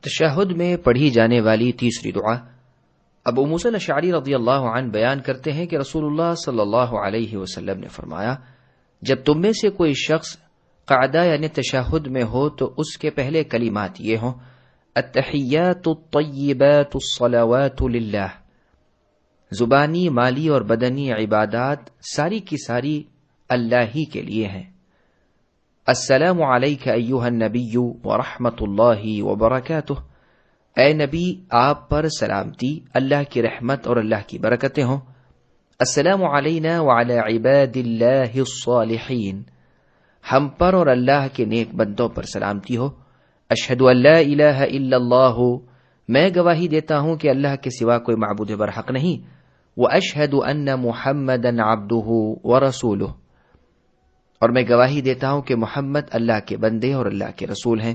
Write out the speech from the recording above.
تشہد میں پڑھی جانے والی تیسری دعا۔ ابو موسیٰ اشعری رضی اللہ عنہ بیان کرتے ہیں کہ رسول اللہ صلی اللہ علیہ وسلم نے فرمایا، جب تم میں سے کوئی شخص قعدہ یعنی تشہد میں ہو تو اس کے پہلے کلمات یہ ہوں: التحیات الطیبات الصلوات للہ، زبانی، مالی اور بدنی عبادات ساری کی ساری اللہ ہی کے لیے ہیں۔ السلام علیک ایھا النبی ورحمۃ اللہ وبرکاتہ، اے نبی آپ پر سلامتی، اللہ کی رحمت اور اللہ کی برکتیں ہوں۔ السلام علینا وعلی عباد اللہ الصالحین، ہم پر اور اللہ کے نیک بندوں پر سلامتی ہو۔ اشہد ان لا الہ الا اللہ، میں گواہی دیتا ہوں کہ اللہ کے سوا کوئی معبود برحق نہیں۔ واشہد ان محمدا عبدہ ورسولہ، اور میں گواہی دیتا ہوں کہ محمد اللہ کے بندے اور اللہ کے رسول ہیں۔